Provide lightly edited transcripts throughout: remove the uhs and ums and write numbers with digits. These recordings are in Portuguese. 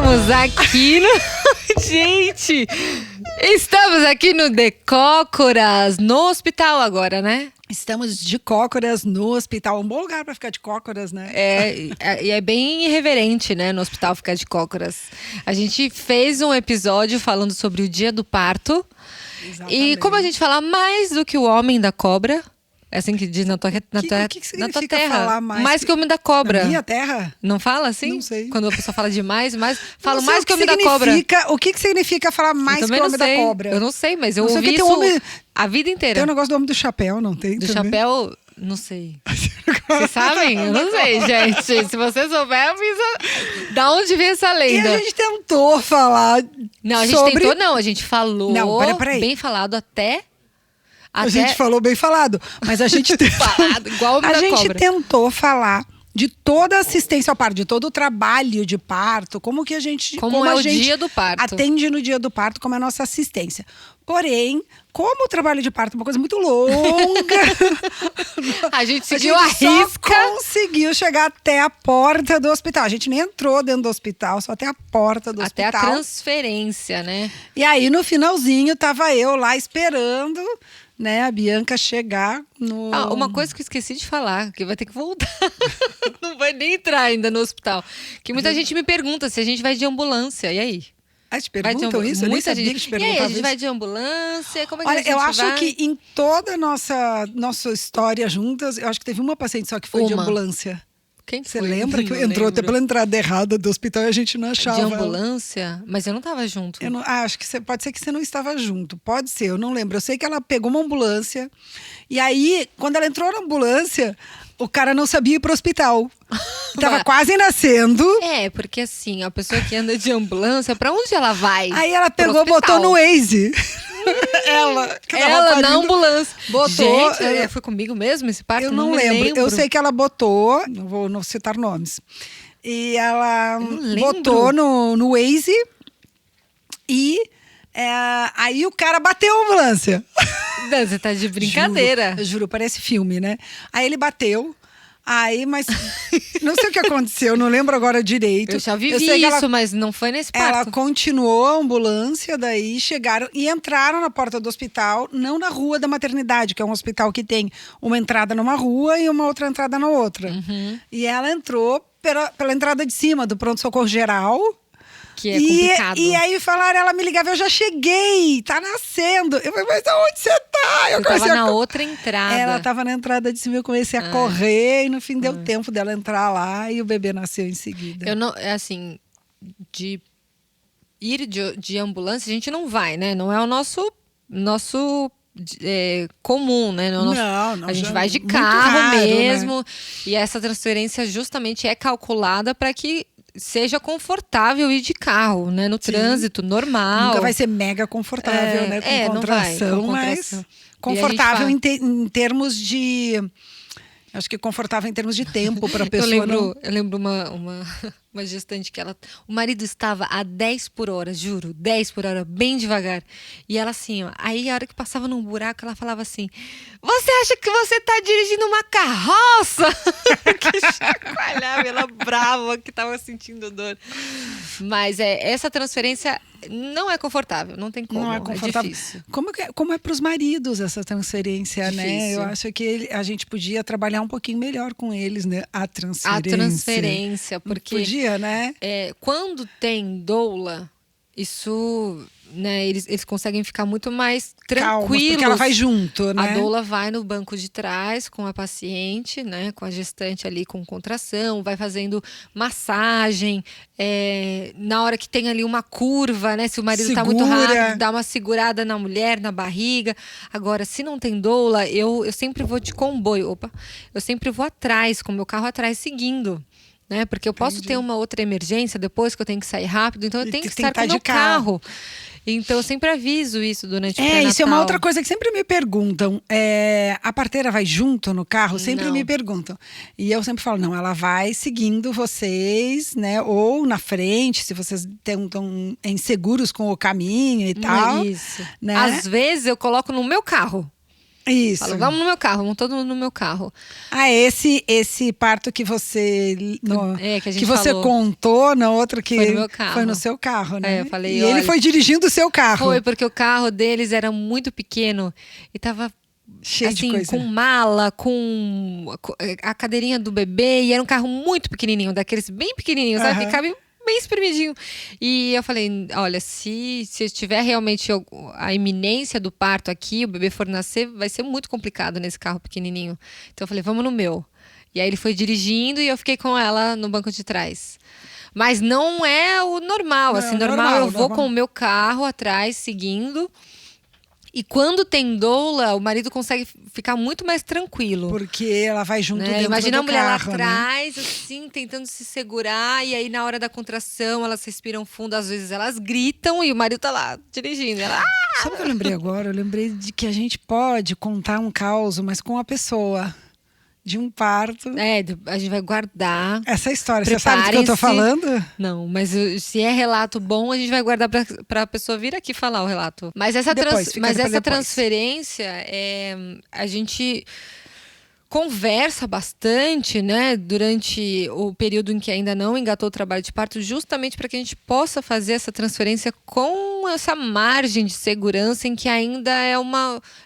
Estamos aqui no... Gente, estamos aqui no Decócoras, no hospital agora, né? Estamos de cócoras no hospital. Um bom lugar para ficar de cócoras, né? É bem irreverente, né, no hospital ficar de cócoras. A gente fez um episódio falando sobre o dia do parto. Exatamente. E como a gente fala mais do que o homem da cobra... É assim que diz na tua terra. Na tua terra. Mais que o homem da cobra. Na minha terra? Não fala assim? Não sei. Quando a pessoa fala demais, falo Não sei mais que o homem da cobra. O que significa falar mais que o homem da cobra? Eu não sei, mas eu Não sei ouvi que isso tem homem... a vida inteira. Tem o negócio do homem do chapéu, não tem? Do também? chapéu, não sei. Vocês sabem? Eu não sei, gente. Se você souber, avisa da onde vem essa E lenda. a gente tentou falar Não, a gente sobre... tentou não. A gente falou Não, peraí. bem falado até... A gente falou bem falado, mas a gente falado, igual o homem a da gente cobra. tentou falar de toda a assistência ao parto, de todo o trabalho de parto, como que a gente Como é a o gente dia do parto. atende no dia do parto, como é a nossa assistência. Porém, como o trabalho de parto é uma coisa muito longa, A gente a seguiu a gente só risca. conseguiu chegar até a porta do hospital. A gente nem entrou dentro do hospital, só até a porta do Até hospital. a transferência, né? E aí, no finalzinho, tava eu lá esperando, né, a Bianca chegar no... Ah, uma coisa que eu esqueci de falar, que vai ter que voltar. Não vai nem entrar ainda no hospital. Que muita gente me pergunta se a gente vai de ambulância. E aí? Ah, te Vai de perguntam isso? Eu nem muita sabia gente. que te E aí, a perguntavam gente isso. vai de ambulância? Como é que a Olha, gente eu acho vai? que em toda a nossa história juntas, eu acho que teve uma paciente só que foi de Uma. ambulância. Quem Você foi? lembra que Não entrou até lembro. pela entrada errada do hospital e a gente não achava. De ela. ambulância? Mas eu não tava junto. Eu não, acho que pode ser que você não estava junto. Pode ser, eu não lembro. Eu sei que ela pegou uma ambulância. E aí, quando ela entrou na ambulância, o cara não sabia ir pro hospital. Tava quase nascendo. É, porque assim, a pessoa que anda de ambulância, pra onde ela vai? Aí ela Pro pegou, botou hospital. no Waze. Ela que tava Ela na parindo, ambulância. botou, Gente, ela- foi comigo mesmo esse parto? Eu não me lembro. Eu sei que ela botou, não vou não citar nomes. E ela Eu não lembro. botou no Waze e aí o cara bateu a ambulância. Não, você tá de brincadeira. Juro, parece filme, né? Aí ele bateu. Aí, mas não sei o que aconteceu, não lembro agora direito. Eu já vivi sei que isso, mas não foi nesse ela parto. continuou a ambulância, daí chegaram e entraram na porta do hospital, não na rua da maternidade, que é um hospital que tem uma entrada numa rua e uma outra entrada na outra. Uhum. E ela entrou pela entrada de cima do pronto-socorro geral. Que é complicado. E aí falaram, ela me ligava, eu já cheguei, tá nascendo. Eu falei, mas aonde você tá? Eu Você tava comecei a na outra entrada. Ela tava na entrada de cima, eu comecei a correr e no fim deu tempo dela entrar lá e o bebê nasceu em seguida. Eu não, é assim, de ir de ambulância, a gente não vai, né? Não é o nosso comum, né? Não, a gente já- vai de muito carro raro, mesmo. né? E essa transferência justamente é calculada para que seja confortável ir de carro, né? No trânsito normal. Nunca vai ser mega confortável, né? Com não vai, contração, com mas contração. confortável E a gente em termos de... Acho que confortável em termos de tempo para a pessoa. Eu lembro uma gestante que o marido estava a 10 por hora, juro, 10 por hora, bem devagar. E ela assim, ó, aí a hora que passava num buraco, ela falava assim, você acha que você tá dirigindo uma carroça? Que chacoalhava, ela brava, que tava sentindo dor. Mas essa transferência não é confortável, não tem como, Não é confortável. difícil. Como é para os maridos essa transferência, né? Difícil. Eu acho que a gente podia trabalhar um pouquinho melhor com eles, né? A Transferência, porque Podia, né? quando tem doula, isso, né, eles conseguem ficar muito mais Calma, tranquilos. porque ela vai junto, né? A doula vai no banco de trás com a paciente, né, com a gestante ali com contração, vai fazendo massagem, na hora que tem ali uma curva, né, se o marido tá muito Segura. rápido, dá uma segurada na mulher, na barriga. Agora, se não tem doula, eu sempre vou de comboio, eu sempre vou atrás, com o meu carro atrás, seguindo. Né? Porque eu posso ter uma outra emergência depois que eu tenho que sair rápido, então eu tenho que estar com o meu carro. Então eu sempre aviso isso durante o pré-natal. Isso é uma outra coisa que sempre me perguntam. A parteira vai junto no carro? Sempre Não. me perguntam. E eu sempre falo, não, ela vai seguindo vocês, né? Ou na frente, se vocês estão inseguros com o caminho e tal. Isso. Né? Às vezes eu coloco no meu carro. Isso. Falo, vamos no meu carro, vamos todo mundo no meu carro. Ah, esse parto que você Que a gente que você falou. contou na outra que Foi no meu carro. foi no seu carro, né? Eu falei, e ele olha, foi dirigindo o seu carro. Foi, porque o carro deles era muito pequeno e tava Cheio de assim, coisa. com mala, com a cadeirinha do bebê, e era um carro muito pequenininho, daqueles bem pequenininhos, sabe? Que Aham. cabe bem espremidinho. E eu falei, olha, se tiver realmente a iminência do parto aqui, o bebê for nascer, vai ser muito complicado nesse carro pequenininho. Então eu falei, vamos no meu. E aí ele foi dirigindo e eu fiquei com ela no banco de trás. Mas não é o normal, Não, assim, normal eu vou normal. com o meu carro atrás, seguindo. E quando tem doula, o marido consegue ficar muito mais tranquilo. Porque ela vai junto Né? dentro Imagina do a mulher carro, lá né? atrás, assim, tentando se segurar, e aí na hora da contração elas respiram fundo, às vezes elas gritam e o marido tá lá dirigindo. Ela, Sabe o que eu lembrei agora? Eu lembrei de que a gente pode contar um caos, mas com a pessoa. De um parto. a gente vai guardar. Essa história, você sabe do que eu tô Preparem-se. falando? Não, mas se é relato bom, a gente vai guardar pra pessoa vir aqui falar o relato. Mas essa, Depois, fica pra depois. transferência, a gente conversa bastante, né, durante o período em que ainda não engatou o trabalho de parto, justamente para que a gente possa fazer essa transferência com essa margem de segurança em que ainda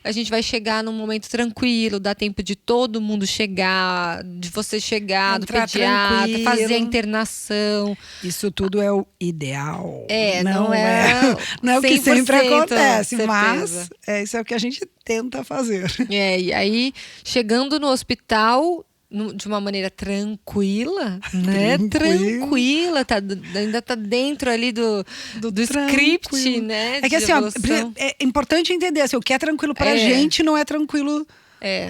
a gente vai chegar num momento tranquilo, dá tempo de todo mundo chegar, de você chegar, do Entrar pediatra, tranquilo. fazer a internação. Isso tudo é o ideal. Não é não é o que sempre 100%, acontece, certeza. mas isso é o que a gente tenta fazer. E aí, chegando no hospital, de uma maneira tranquila, né? Tranquila, ainda tá dentro ali do script, tranquilo. né? É que de assim, ó, evolução. é importante entender assim, o que é tranquilo pra gente não é tranquilo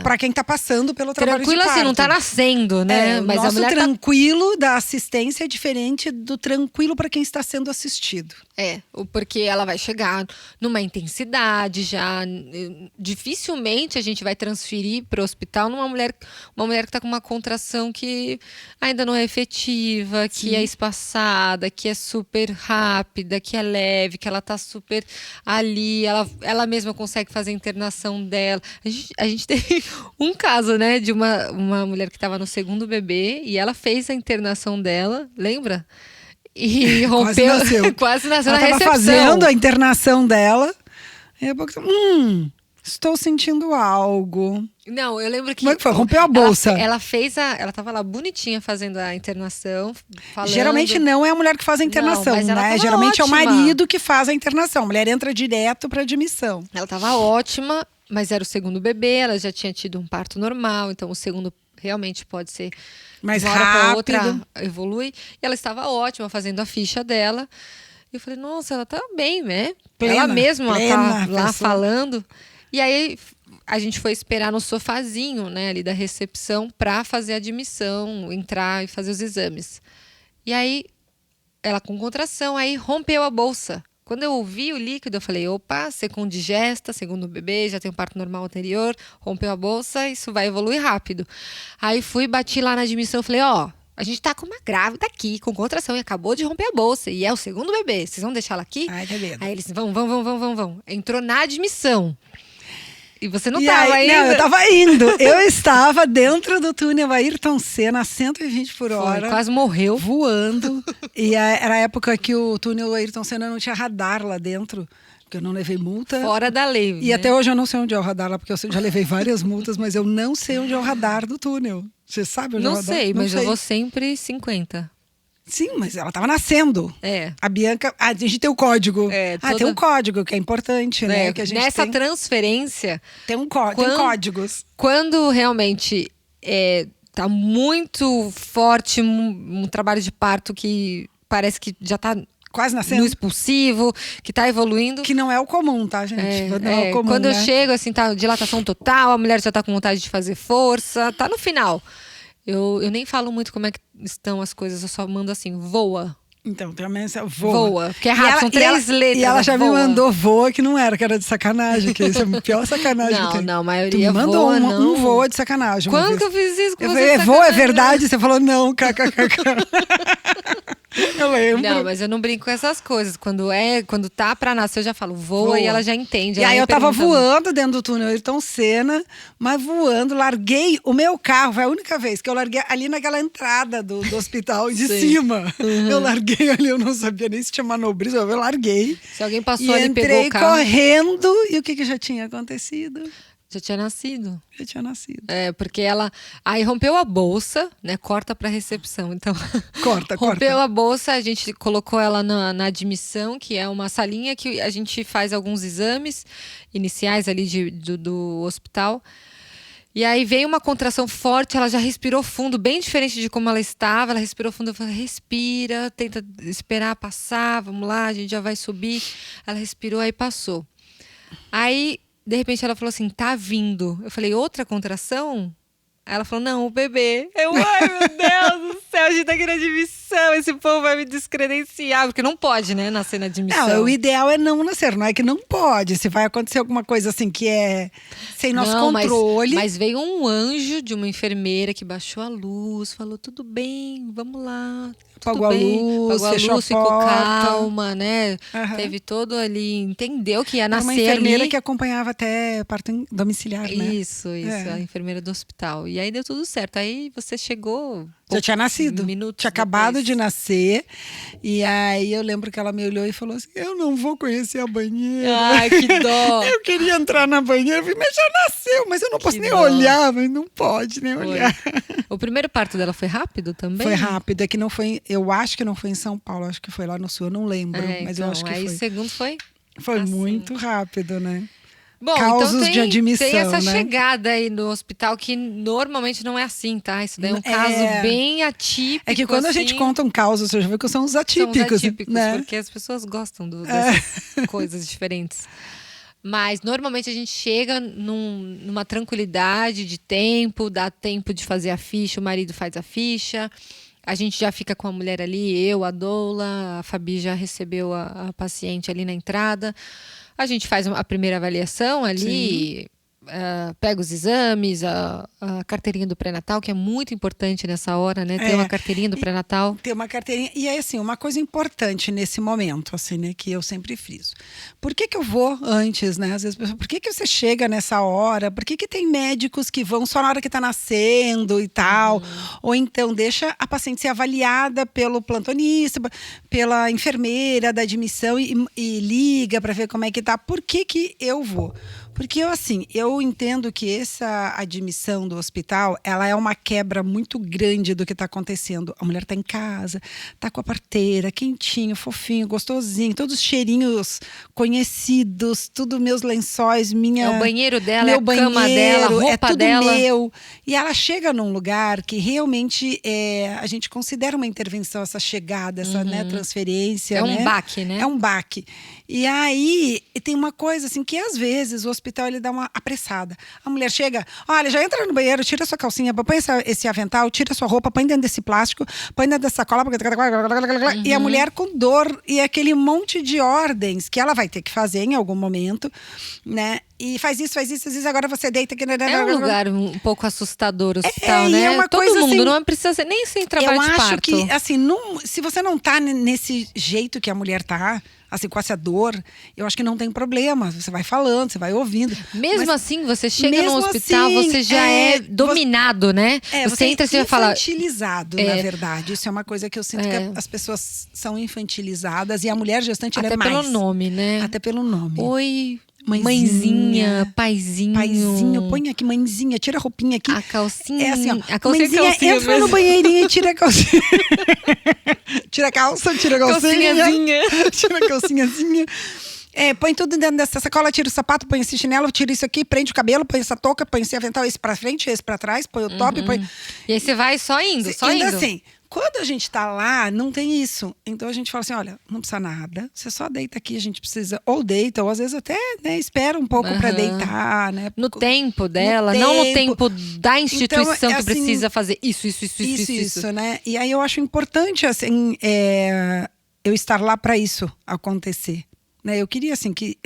pra quem tá passando pelo trabalho de Tranquila parto. assim, não tá nascendo, né? O Mas a nosso mulher tranquilo da assistência é diferente do tranquilo para quem está sendo assistido. Porque ela vai chegar numa intensidade já. Dificilmente a gente vai transferir para o hospital uma mulher que está com uma contração que ainda não é efetiva, que é espaçada, que é super rápida, que é leve, que ela está super ali, ela mesma consegue fazer a internação dela. A gente teve um caso, né, de uma mulher que estava no segundo bebê e ela fez a internação dela, lembra? E rompeu, quase nasceu ela na estava recepção. fazendo a internação dela. E a pouco, estou sentindo algo. Não, eu lembro que... Como é que foi? Rompeu a bolsa. Ela tava lá bonitinha fazendo a internação, falando... Geralmente não é a mulher que faz a internação, Não, mas ela né? tava Geralmente ótima. é o marido que faz a internação. A mulher entra direto para admissão. Ela tava ótima, mas era o segundo bebê, ela já tinha tido um parto normal, então o segundo realmente pode ser... Mais de uma hora pra outra rápido. evolui. E ela estava ótima fazendo a ficha dela. E eu falei, nossa, ela tá bem, né? Plena, ela mesma tá lá pessoa. falando. E aí a gente foi esperar no sofazinho, né, ali da recepção para fazer a admissão, entrar e fazer os exames. E aí ela com contração, aí rompeu a bolsa. Quando eu ouvi o líquido, eu falei, opa, secundigesta, segundo bebê, já tem um parto normal anterior, rompeu a bolsa, isso vai evoluir rápido. Aí bati lá na admissão, falei, a gente tá com uma grávida aqui, com contração, e acabou de romper a bolsa, e é o segundo bebê, vocês vão deixar ela aqui? Ai, tá vendo. Aí eles, vão. Entrou na admissão. E você não E tava aí, ainda? não, eu tava indo. Eu estava dentro do túnel Ayrton Senna, a 120 por hora. Quase morreu. Voando. E era a época que o túnel Ayrton Senna não tinha radar lá dentro. Porque eu não levei multa. Fora da lei. E até hoje eu não sei onde é o radar lá, porque eu já levei várias multas, mas eu não sei onde é o radar do túnel. Você sabe onde é o Não radar? sei, mas eu vou sempre 50. Sim, mas ela estava nascendo. É. A Bianca. A gente tem o código. Tem um código, que é importante, né? Que a gente Nessa tem, transferência. tem tem códigos. Quando realmente tá muito forte um trabalho de parto que parece que já tá Quase nascendo. no expulsivo, que tá evoluindo. Que não é o comum, tá, gente? Não é o comum, quando eu né? chego, assim, tá dilatação total, a mulher já tá com vontade de fazer força, tá no final. Eu nem falo muito como é que estão as coisas, eu só mando assim, voa. Então, também essa voa. Porque é rápido, são 3 letras. E ela já me voa. mandou voa, que não era, que era de sacanagem, que isso é a pior sacanagem que tem. Não, a maioria tu mandou voa, não. um voa de sacanagem. uma Quando vez. que eu fiz isso com Eu você? falei, de voa, é sacanagem? verdade? Você falou, não, kkkk. Eu lembro. Não, mas eu não brinco com essas coisas. Quando tá pra nascer, eu já falo, voa, e ela já entende. E ela aí me eu tava pergunta, voando dentro do túnel Ayrton Senna, mas voando, larguei o meu carro. Foi a única vez que eu larguei ali naquela entrada do hospital de Sim. cima. Eu larguei ali, eu não sabia nem se tinha manobrismo, eu larguei. Se alguém passou E ali e pegou entrei o carro, correndo. E o que já tinha acontecido? já tinha nascido. Já tinha nascido. É, porque ela aí rompeu a bolsa, né? Corta pra recepção. Então, Corta. rompeu a bolsa, a gente colocou ela na admissão, que é uma salinha que a gente faz alguns exames iniciais ali do hospital. E aí veio uma contração forte, ela já respirou fundo, bem diferente de como ela estava. Ela respirou fundo, eu falei, respira, tenta esperar passar, vamos lá, a gente já vai subir. Ela respirou, aí passou. Aí, de repente, ela falou assim, tá vindo. Eu falei, outra contração? Aí ela falou, não, o bebê. Ai, meu Deus do céu, a gente tá aqui na admissão, esse povo vai me descredenciar. Porque não pode, né, nascer na admissão. Não, o ideal é não nascer, não é que não pode. Se vai acontecer alguma coisa assim que é sem nosso Não, controle. Mas veio um anjo de uma enfermeira que baixou a luz, falou, tudo bem, vamos lá. Tudo Apagou a bem. luz, Apagou a fechou a luz, ficou porta. calma, né? Aham. Teve todo ali, entendeu que ia Era nascer uma enfermeira ali. que acompanhava até parto domiciliar, né? Isso, É. a enfermeira do hospital. E aí deu tudo certo. Aí você chegou. Já tinha nascido. Minutos Tinha acabado depois. de nascer. E aí eu lembro que ela me olhou e falou assim: eu não vou conhecer a banheira. Ai, que dó. Eu queria entrar na banheira, eu falei, mas já nasceu, mas eu não posso Que nem dó. olhar, mas não pode nem Foi. olhar. O primeiro parto dela foi rápido também? Foi rápido, é que não foi, eu acho que não foi em São Paulo, acho que foi lá no sul, eu não lembro, mas eu então, acho que aí foi. o segundo foi? Foi assim. muito rápido, né? Bom, Causos então de admissão, tem essa né? chegada aí no hospital que normalmente não é assim, tá? Isso daí é um É. caso bem atípico. É que quando a gente assim, conta um caos, você já viu que são os são atípicos, os atípicos, né? porque as pessoas gostam dessas coisas diferentes. Mas normalmente a gente chega numa tranquilidade de tempo, dá tempo de fazer a ficha, o marido faz a ficha, a gente já fica com a mulher ali, eu, a doula, a Fabi já recebeu a paciente ali na entrada. A gente faz a primeira avaliação ali, pega os exames, a carteirinha do pré-natal, que é muito importante nessa hora, né? Ter uma carteirinha do pré-natal. Ter uma carteirinha. E é assim, uma coisa importante nesse momento, assim, né? Que eu sempre friso. Por que eu vou antes, né? Às vezes, por que você chega nessa hora? Por que tem médicos que vão só na hora que tá nascendo e tal? Ou então deixa a paciente ser avaliada pelo plantonista, pela enfermeira da admissão e liga para ver como é que tá. Por que eu vou? Porque eu entendo que essa admissão do hospital, ela é uma quebra muito grande do que está acontecendo. A mulher está em casa, está com a parteira, quentinho, fofinho, gostosinho, todos os cheirinhos conhecidos, tudo meus lençóis, É o banheiro dela, meu é a cama dela, a roupa é tudo dela. meu. E ela chega num lugar que realmente a gente considera uma intervenção, essa chegada, essa né, transferência. É um né? baque, né? É um baque. E aí tem uma coisa assim que às vezes o hospital ele dá uma apressada. A mulher chega, olha, já entra no banheiro, tira sua calcinha, põe esse avental, tira sua roupa, põe dentro desse plástico, põe dentro dessa sacola, e a mulher com dor e aquele monte de ordens que ela vai ter que fazer em algum momento, né? E faz isso, às vezes agora você deita aqui. É um lugar um pouco assustador, o hospital, né? E é uma Todo coisa, mundo, assim, não precisa ser nem sem trabalho eu de acho parto. que, assim, se você não tá nesse jeito que a mulher tá, assim, com essa dor, eu acho que não tem problema. Você vai falando, você vai ouvindo. Mesmo Mas, assim, você chega no mesmo hospital, assim, você já é dominado, né? você entra, você é vai falar. infantilizado, na verdade. Isso é uma coisa que eu sinto que as pessoas são infantilizadas e a mulher gestante ela Até é mais. pelo nome, né? Até pelo nome. Oi, Mãezinha, paizinho. Paizinho, põe aqui, mãezinha, tira a roupinha aqui. A calcinha. É assim, ó. A calcinha, Mãezinha, entra no banheirinho e tira a calcinha. Tira a calça, tira a calcinha. Calcinhazinha. Tira a calcinhazinha. Põe tudo dentro dessa sacola, tira o sapato, põe esse chinelo, tira isso aqui, prende o cabelo, põe essa touca, põe esse avental, esse pra frente, esse pra trás, põe o top, põe... E aí você vai só indo, só Ainda indo. assim, quando a gente tá lá, não tem isso. Então a gente fala assim, olha, não precisa nada, você só deita aqui, a gente precisa, ou deita, ou às vezes até né, espera um pouco pra deitar, né? No tempo dela, No não no tempo. tempo da instituição Então, que assim, precisa fazer isso. né? E aí eu acho importante, assim, eu estar lá para isso acontecer, né? Eu queria, assim, que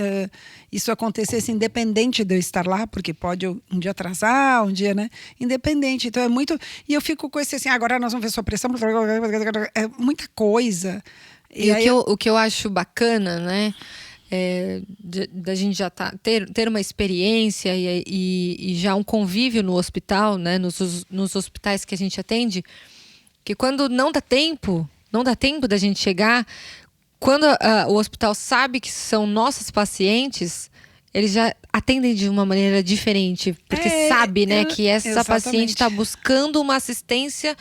isso acontecesse independente de eu estar lá, porque pode um dia atrasar, um dia, né? Independente. Então, é muito... E eu fico com esse, assim, agora nós vamos ver sua pressão. É muita coisa. E o que eu acho bacana, né? Da gente já ter uma experiência e já um convívio no hospital, né? Nos hospitais que a gente atende, que quando não dá tempo da gente chegar, quando o hospital sabe que são nossos pacientes, eles já atendem de uma maneira diferente, porque sabe, né, que essa exatamente. paciente está buscando uma assistência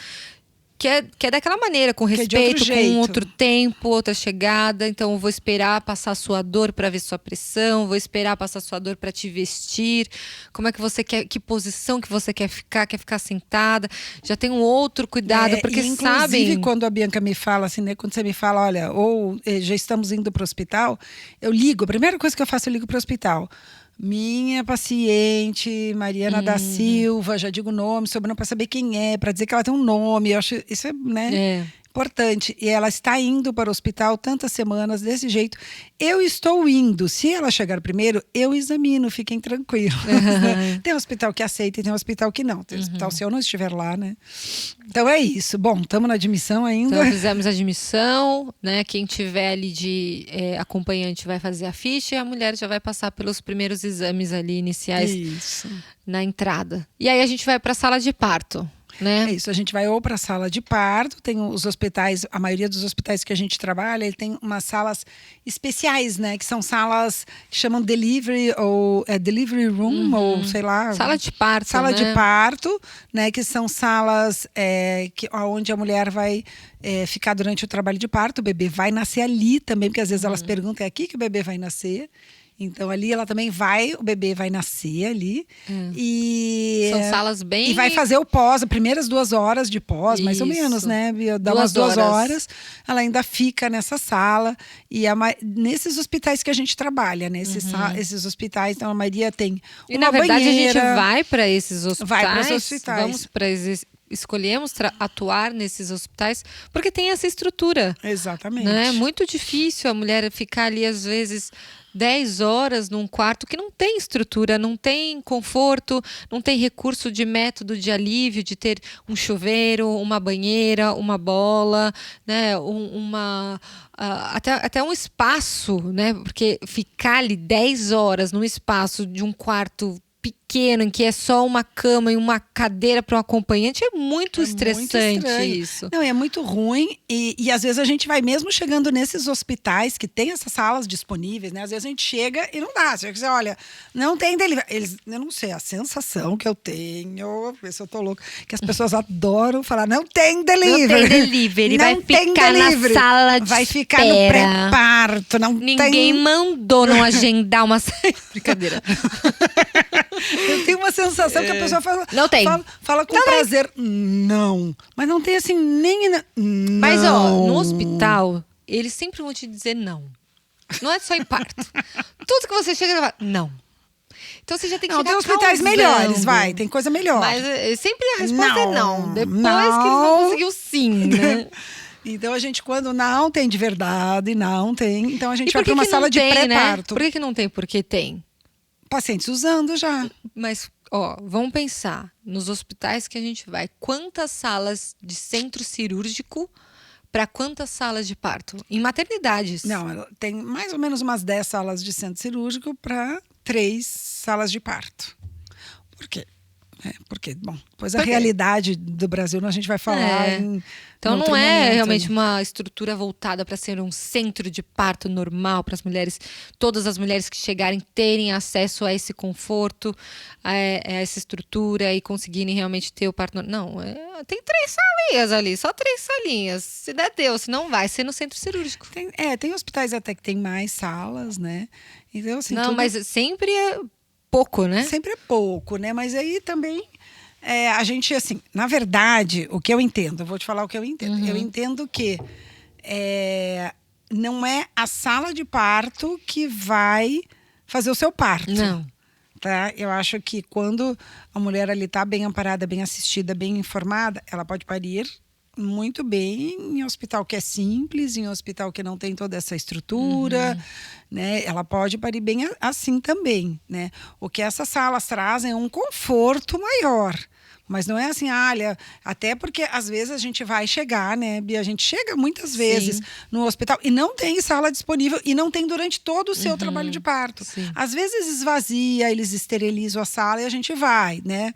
que é daquela maneira, com Que é de respeito, outro jeito. com outro tempo, outra chegada. Então, eu vou esperar passar a sua dor para ver sua pressão, vou esperar passar a sua dor para te vestir. Como é que você quer, que posição que você quer ficar sentada. Já tem um outro cuidado, porque inclusive, sabem... quando a Bianca me fala assim, né, quando você me fala, olha, já estamos indo para o hospital, eu ligo, a primeira coisa que eu faço, eu ligo para o hospital. Minha paciente, Mariana da Silva, já digo o nome, sobrenome, para saber quem é, para dizer que ela tem um nome. Eu acho isso importante. E ela está indo para o hospital tantas semanas desse jeito. Eu estou indo. Se ela chegar primeiro, eu examino, fiquem tranquilos. Né? Tem hospital que aceita e tem hospital que não. Tem hospital se eu não estiver lá, né? Então é isso. Bom, estamos na admissão ainda. Então fizemos a admissão, né? Quem tiver ali de acompanhante vai fazer a ficha e a mulher já vai passar pelos primeiros exames ali iniciais na entrada. E aí a gente vai para a sala de parto. Né? É isso, a gente vai ou para a sala de parto, tem os hospitais, a maioria dos hospitais que a gente trabalha, ele tem umas salas especiais, né? Que são salas que chamam delivery ou delivery room, ou sei lá. Sala de parto, Sala né? de parto, né? Que são salas onde a mulher vai ficar durante o trabalho de parto, o bebê vai nascer ali também, porque às vezes elas perguntam, é aqui que o bebê vai nascer? Então, ali ela também o bebê vai nascer ali. E são salas bem... E vai fazer o pós, as primeiras 2 horas de pós, mais ou menos, né? Dá umas 2 horas. Ela ainda fica nessa sala. E nesses hospitais que a gente trabalha, né? Esses hospitais, então a maioria tem uma E na verdade banheira. A gente vai para esses hospitais. Vai para os hospitais. Vamos para escolhemos atuar nesses hospitais porque tem essa estrutura. Exatamente. Né? É muito difícil a mulher ficar ali, às vezes, 10 horas num quarto que não tem estrutura, não tem conforto, não tem recurso de método de alívio, de ter um chuveiro, uma banheira, uma bola, né? Até um espaço, né? Porque ficar ali 10 horas num espaço de um quarto pequeno, em que é só uma cama e uma cadeira para um acompanhante, é muito estressante isso. Não, é muito ruim e às vezes a gente vai mesmo chegando nesses hospitais que tem essas salas disponíveis, né? Às vezes a gente chega e não dá. Você dizer, olha, não tem delivery. Eu não sei, a sensação que eu tenho, ver se eu tô louca, que as pessoas adoram falar, não tem delivery. Não tem delivery, vai ficar na sala de vai ficar espera. No pré-parto, Ninguém mandou não agendar uma... Brincadeira. Eu tenho uma sensação que a pessoa não tem. fala com prazer. Não. Mas não tem assim nem... Não. Mas, no hospital, eles sempre vão te dizer não. Não é só em parto. Tudo que você chega, você fala, não. Então você já tem que chegar tem hospitais melhores, tem coisa melhor. Mas sempre a resposta é não. Depois que eles vão conseguir o sim, né? Então a gente, quando não tem de verdade, não tem. Então a gente vai para uma que sala de pré-parto. Né? Por que não tem? Porque tem. Pacientes usando já. Mas, vamos pensar nos hospitais que a gente vai. Quantas salas de centro cirúrgico para quantas salas de parto? Em maternidades. Não, tem mais ou menos umas 10 salas de centro cirúrgico para 3 salas de parto. Por quê? Porque, bom, depois a realidade do Brasil a gente vai falar Então não é realmente uma estrutura voltada para ser um centro de parto normal para as mulheres, todas as mulheres que chegarem terem acesso a esse conforto, a essa estrutura e conseguirem realmente ter o parto normal. Não, tem 3 salinhas ali, só 3 salinhas. Se der Deus, se não vai ser no centro cirúrgico. Tem hospitais até que tem mais salas, né? Então, assim, não, mas sempre é pouco, né? Sempre é pouco, né? Mas aí também a gente, assim, na verdade, o que eu entendo, eu vou te falar o que eu entendo. Eu entendo que não é a sala de parto que vai fazer o seu parto. Não. Tá? Eu acho que quando a mulher ali está bem amparada, bem assistida, bem informada, ela pode parir muito bem em hospital que é simples, em hospital que não tem toda essa estrutura, né? Ela pode parir bem assim também, né? O que essas salas trazem é um conforto maior. Mas não é assim, olha, até porque às vezes a gente vai chegar, né, Bia? A gente chega muitas vezes no hospital e não tem sala disponível e não tem durante todo o seu trabalho de parto. Sim. Às vezes esvazia, eles esterilizam a sala e a gente vai, né?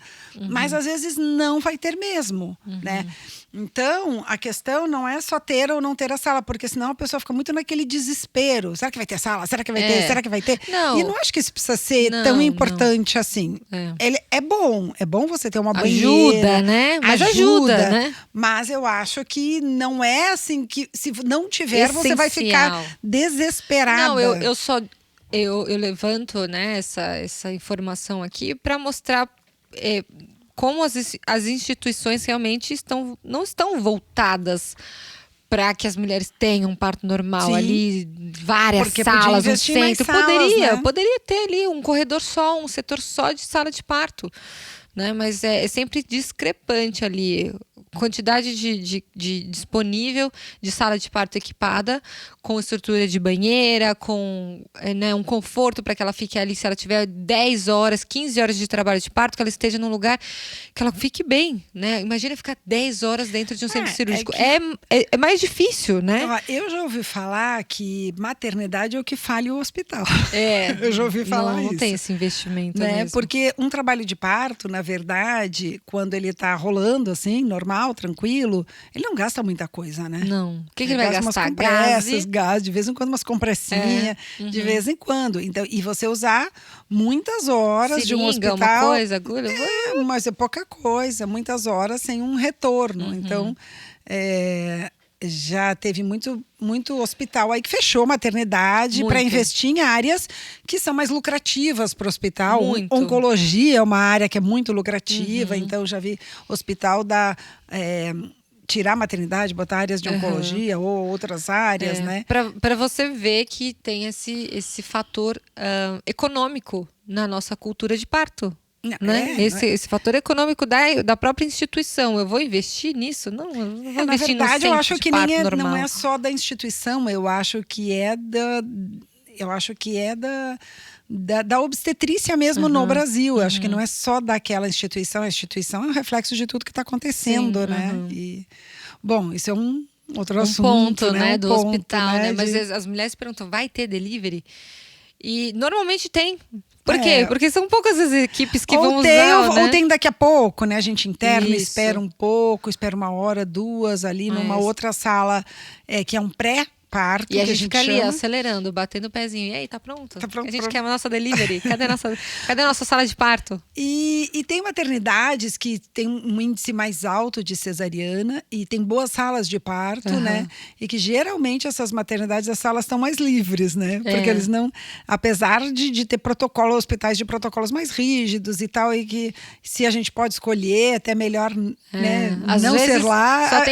Mas às vezes não vai ter mesmo, né? Então, a questão não é só ter ou não ter a sala, porque senão a pessoa fica muito naquele desespero. Será que vai ter sala? Será que vai ter? Será que vai ter? Não. E não acho que isso precisa ser Não, tão importante assim. Ele é bom você ter uma banheira. Ajuda, né? Mas ajuda, né? Mas eu acho que não é assim que se não tiver, você vai ficar desesperada. Não, eu levanto, né, essa informação aqui para mostrar como as instituições realmente não estão voltadas para que as mulheres tenham um parto normal. Sim. Ali, várias Porque salas, podia um investir mais centro. salas, né? Poderia ter ali um corredor só, um setor só de sala de parto. Né? Mas é sempre discrepante ali. Quantidade de disponível de sala de parto equipada, com estrutura de banheira, com um conforto para que ela fique ali, se ela tiver 10 horas, 15 horas de trabalho de parto, que ela esteja num lugar que ela fique bem, né? Imagina ficar 10 horas dentro de um centro cirúrgico. É mais difícil, né? Eu já ouvi falar que maternidade é o que falha o hospital. Eu já ouvi falar isso. Não tem esse investimento, né? mesmo. Porque um trabalho de parto, na verdade, quando ele está rolando assim, normal, tranquilo, ele não gasta muita coisa, né? Não. O que ele vai gastar? Umas compressas, gás, de vez em quando umas compressinhas, de vez em quando. Então, e você usar muitas horas de um hospital. Uma coisa, agulha. Mas é pouca coisa, muitas horas sem um retorno. Então, já teve muito hospital aí que fechou maternidade para investir em áreas que são mais lucrativas para o hospital. Muito. Oncologia é uma área que é muito lucrativa, então já vi hospital tirar a maternidade, botar áreas de oncologia ou outras áreas, né? Para você ver que tem esse fator econômico na nossa cultura de parto. Né? Esse fator econômico da própria instituição. Eu vou investir nisso? Não, eu não vou investir na verdade, no eu acho que não é normal. só da instituição, eu acho que é da obstetrícia mesmo no Brasil. Eu acho que não é só daquela instituição. A instituição é um reflexo de tudo que está acontecendo, né? E, bom, isso é um outro assunto, ponto, né? Do hospital, né? Mas as mulheres perguntam, vai ter delivery? E normalmente tem. Por quê? Porque são poucas as equipes que vão usar, né? Ou tem daqui a pouco, né? A gente interna, Isso. espera um pouco, espera 1 hora, 2 ali numa outra sala que é um pré-parto. E a gente fica ali chama. acelerando, batendo o pezinho. E aí, tá pronto? Tá pronto, a gente quer a nossa delivery. Cadê a nossa sala de parto? E tem maternidades que tem um índice mais alto de cesariana e tem boas salas de parto, né? E que geralmente essas maternidades, as salas estão mais livres, né? Porque eles não... Apesar de ter hospitais de protocolos mais rígidos e tal, e que se a gente pode escolher, até melhor né, não ser lá.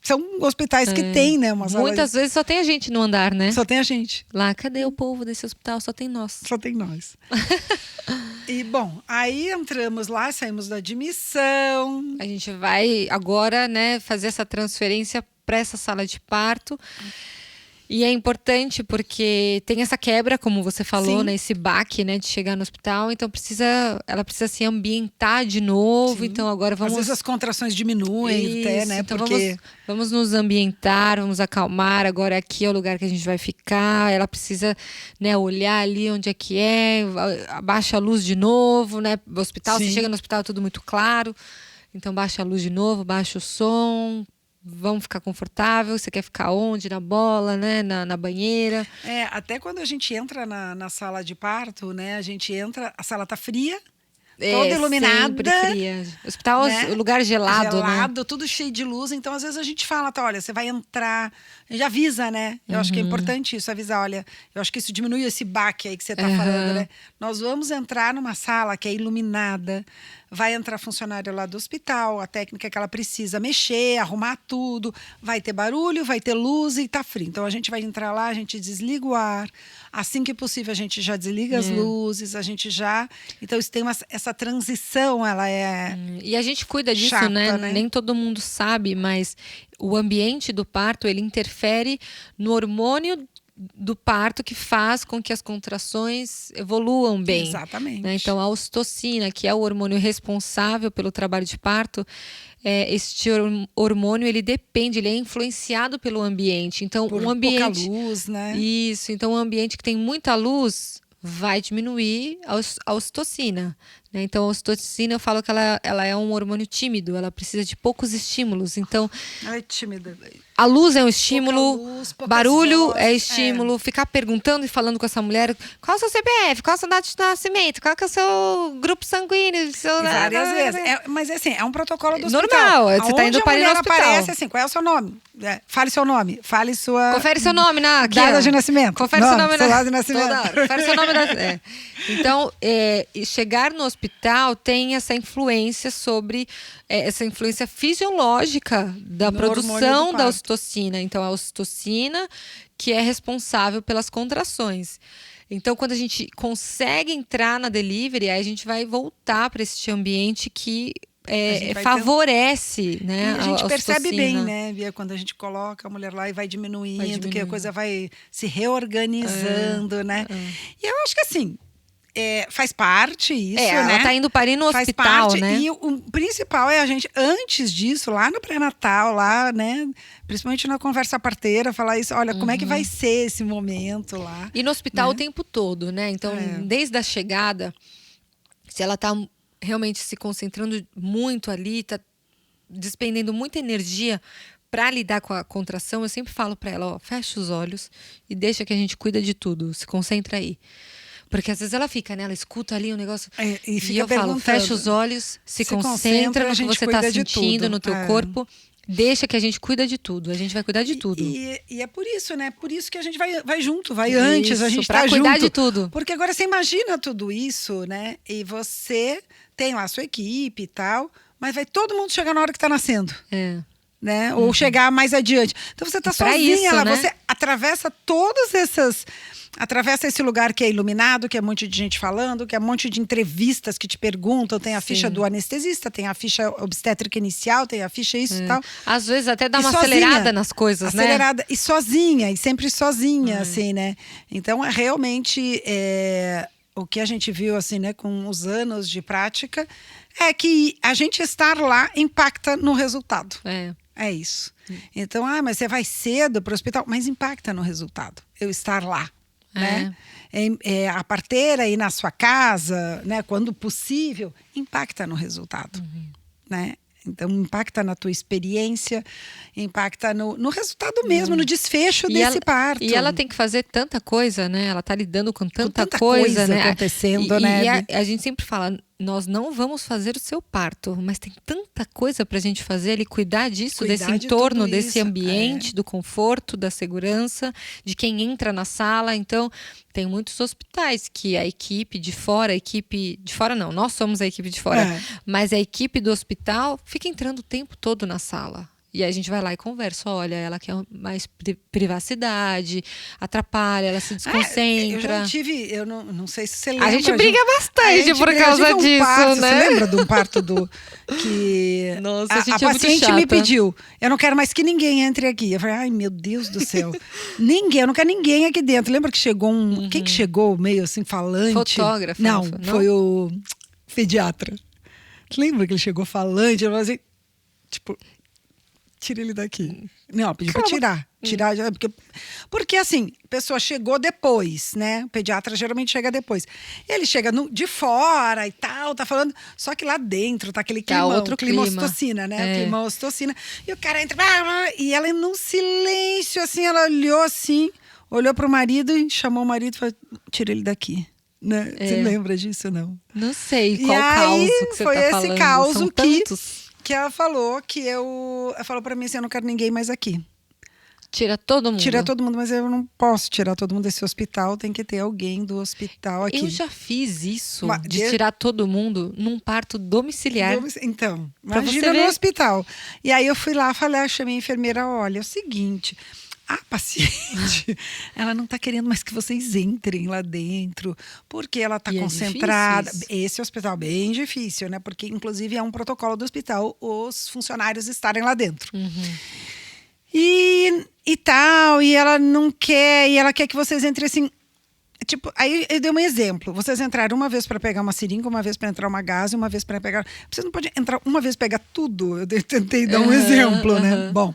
São hospitais que tem, né? Muitas vezes só tem a gente no andar, né? Só tem a gente. Lá, cadê o povo desse hospital? Só tem nós. Só tem nós. E, bom, aí entramos lá, saímos da admissão. A gente vai agora, né, fazer essa transferência para essa sala de parto. E é importante porque tem essa quebra, como você falou, né, esse baque, né, de chegar no hospital. Então ela precisa se ambientar de novo. Sim. Então agora vamos... Às vezes as contrações diminuem até, né? Então vamos nos ambientar, vamos acalmar. Agora aqui é o lugar que a gente vai ficar. Ela precisa, né, olhar ali onde é que é. Abaixa a luz de novo, né? O hospital, você chega no hospital tudo muito claro. Então baixa a luz de novo, baixa o som. Vamos ficar confortável, você quer ficar onde? Na bola, né? Na banheira. Até quando a gente entra na sala de parto, né? A gente entra, a sala tá fria, toda iluminada. Sempre fria. Hospital, né? Lugar gelado, né? Tudo cheio de luz. Então, às vezes, a gente fala, olha, você vai entrar... Já avisa, né? Eu acho que é importante isso, avisar. Olha, eu acho que isso diminui esse baque aí que você tá falando, né? Nós vamos entrar numa sala que é iluminada, vai entrar funcionário lá do hospital, a técnica que ela precisa mexer, arrumar tudo, vai ter barulho, vai ter luz e tá frio. Então a gente vai entrar lá, a gente desliga o ar, assim que possível a gente já desliga as luzes, a gente já... Então isso tem essa transição, ela é... E a gente cuida disso, chata, né? né? Nem todo mundo sabe, mas o ambiente do parto, ele interfere no hormônio do parto que faz com que as contrações evoluam bem. Exatamente. Né? Então, a ocitocina, que é o hormônio responsável pelo trabalho de parto, este hormônio, ele depende, ele é influenciado pelo ambiente. Então, Por um ambiente... pouca luz, né? Isso, então um ambiente que tem muita luz vai diminuir a ocitocina. Né? Então, a ocitocina, eu falo que ela é um hormônio tímido, ela precisa de poucos estímulos. Então, Ela é tímida. a luz é um estímulo, Pouca luz, poucas barulho vozes, é estímulo, ficar perguntando e falando com essa mulher qual é o seu CPF, qual é a sua data de nascimento, qual que é o seu grupo sanguíneo. Várias vezes. Mas assim, é um protocolo do normal, hospital. você tá indo parir no hospital. Aparece assim, qual é o seu nome? Fale seu nome, fale sua... Confere seu nome na data de nascimento. Confere seu nome seu data de nascimento. toda hora. Confere seu nome Então, chegar no hospital tem essa influência sobre essa influência fisiológica da No hormônio produção do da parto. ocitocina. Então, a ocitocina que é responsável pelas contrações. Então, quando a gente consegue entrar na delivery, aí a gente vai voltar para esse ambiente que favorece, né? E a gente percebe bem, ocitocina. né, Bia, quando a gente coloca a mulher lá e vai diminuindo, que a coisa vai se reorganizando, né? E eu acho que assim, faz parte isso, né? Ela tá indo parir no Faz hospital, parte, né? e o principal é a gente, antes disso, lá no pré-natal, lá, né? Principalmente na conversa parteira, falar isso, olha, como é que vai ser esse momento lá? E no hospital né? o tempo todo, né? Então, É. desde a chegada, se ela tá realmente se concentrando muito ali, tá despendendo muita energia para lidar com a contração, eu sempre falo para ela, ó, fecha os olhos e deixa que a gente cuida de tudo, se concentra aí. Porque às vezes ela fica, né? Ela escuta ali um negócio E fica eu falo, perguntando. fecha os olhos, se concentra, concentra a no que gente você está cuida de sentindo tudo. no teu corpo. Deixa que a gente cuida de tudo. A gente vai cuidar de tudo. E é por isso, né? Por isso que a gente vai junto, vai antes, a Isso, gente pra tá cuidar junto. de tudo. Porque agora você imagina tudo isso, né? E você tem lá a sua equipe e tal, mas vai todo mundo chegar na hora que tá nascendo. Né? Ou chegar mais adiante. Então você tá pra sozinha isso, lá, né? você atravessa todas essas... Atravessa esse lugar que é iluminado, que é um monte de gente falando, que é um monte de entrevistas que te perguntam. Tem a ficha do anestesista, tem a ficha obstétrica inicial, tem a ficha isso e tal. Às vezes até dá E uma sozinha, acelerada nas coisas, acelerada, e sozinha, e sempre sozinha, assim, né? Então, realmente, o que a gente viu, assim, né, com os anos de prática, é que a gente estar lá impacta no resultado. É isso. Então, mas você vai cedo para o hospital, mas impacta no resultado, eu estar lá. Né? A parteira ir na sua casa, né, quando possível, impacta no resultado. Né? Então, impacta na tua experiência, impacta no resultado mesmo, no desfecho desse parto. E ela tem que fazer tanta coisa, né? Ela tá lidando com tanta coisa, né? acontecendo, né? E a gente sempre fala, nós não vamos fazer o seu parto, mas tem tanta coisa pra gente fazer ali, cuidar disso, desse entorno, desse ambiente, do conforto, da segurança, de quem entra na sala. Então, tem muitos hospitais que a equipe de fora, não, nós somos a equipe de fora, mas a equipe do hospital fica entrando o tempo todo na sala. E aí a gente vai lá e conversa, olha, ela quer mais privacidade, atrapalha, ela se desconcentra. Eu não sei se você lembra. A gente briga bastante por causa disso, parto, né? Você lembra de um parto que Nossa, a paciente me pediu, eu não quero mais que ninguém entre aqui. Eu falei, ai meu Deus do céu, eu não quero ninguém aqui dentro. Lembra que chegou quem que chegou meio assim falante? Fotógrafo. Não, foi o pediatra. Lembra que ele chegou falante? Eu falei assim, tipo... Tira ele daqui. Não, pediu pra tirar. Porque assim, a pessoa chegou depois, né? O pediatra geralmente chega depois. Ele chega de fora e tal, tá falando. Só que lá dentro tá aquele climão, outro clima. ocitocina, né? Clima ocitocina. E o cara entra, e ela num silêncio, assim, ela olhou assim, olhou pro marido e chamou o marido e falou: tira ele daqui. Né? Você lembra disso, não? Não sei qual caos que você foi tá falando. esse caos São tantos. que ela falou ela falou pra mim assim, eu não quero ninguém mais aqui. Tira todo mundo. Tira todo mundo, mas eu não posso tirar todo mundo desse hospital. Tem que ter alguém do hospital aqui. Eu já fiz isso, de eu- tirar todo mundo num parto domiciliar. Então, Pra você imagina no ver. hospital. E aí eu fui lá, chamei a enfermeira, olha, é o seguinte, a paciente, ela não está querendo mais que vocês entrem lá dentro, porque ela está E é concentrada. difícil isso. Esse hospital é bem difícil, né? Porque, inclusive, é um protocolo do hospital os funcionários estarem lá dentro. E tal, e ela não quer, e ela quer que vocês entrem assim. Tipo, aí eu dei um exemplo. Vocês entraram uma vez para pegar uma seringa, uma vez para entrar uma gás, uma vez para pegar. Vocês não podem entrar uma vez pegar tudo. Eu tentei dar um exemplo, né? Bom,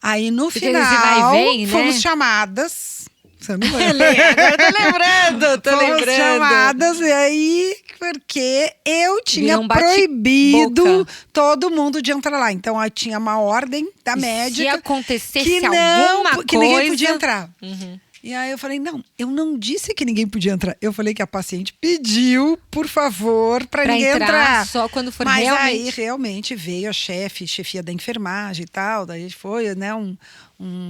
aí no Porque final esse vai e vem, né? fomos chamadas. Você não lembra? Agora tô lembrando, Fomos chamadas, e aí, porque eu tinha Virou um bate-boca. proibido todo mundo de entrar lá. Então, aí tinha uma ordem da E médica. se acontecesse que alguma que ninguém coisa- podia entrar. E aí eu falei, não, eu não disse que ninguém podia entrar. Eu falei que a paciente pediu, por favor, para Pra ninguém entrar só quando for Mas realmente- aí realmente veio a chefia da enfermagem e tal. Daí foi, né, um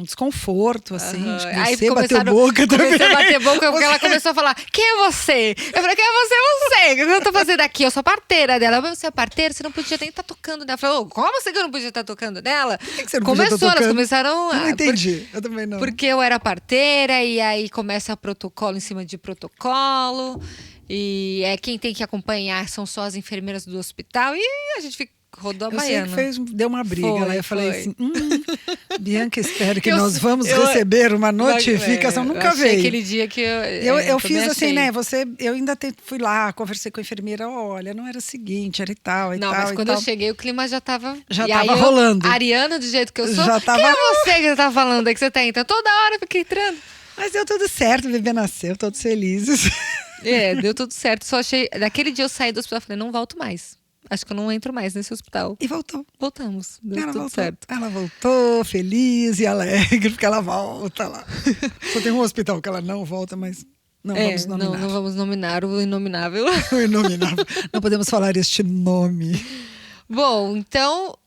desconforto, assim. De Aí você bater boca também. comecei a bater boca porque ela começou a falar: quem é você? Eu falei: quem é você? O que eu tô fazendo aqui? Eu sou parteira dela. Mas você é parteira? Você não podia nem estar tocando nela. Eu falei: ô, como assim que eu não podia estar tocando nela? Por que você não podia estar Começou, elas tocando? começaram. Eu não entendi. Eu também não. Porque eu era parteira e aí começa protocolo em cima de protocolo. E é quem tem que acompanhar são só as enfermeiras do hospital. E a gente rodou a Eu sei baiana. que deu uma briga Foi, lá. Eu falei foi. assim, Bianca, espero que Eu- nós vamos eu- receber uma notificação. Eu Nunca achei veio. aquele dia que Eu também fiz assim, achei. né? Eu ainda fui lá, conversei com a enfermeira, olha, não era o seguinte, era e tal, e Não, tal. mas e quando tal. eu cheguei, o clima já tava. Já E tava aí rolando. Ariana, do jeito que eu sou. Já tava- Quem é você que tá falando aí que você tá entrando? Toda hora eu fiquei entrando. Mas deu tudo certo, o bebê nasceu, todos felizes. É, deu tudo certo. Só achei. Daquele dia eu saí do hospital e falei: não volto mais. Acho que eu não entro mais nesse hospital. E voltou. Voltamos. Deu Ela tudo voltou. certo. Ela voltou feliz e alegre, porque ela volta lá. Só tem um hospital que ela não volta, mas não vamos nominar. Não vamos nominar o inominável. O inominável. Não podemos falar este nome. Bom, então,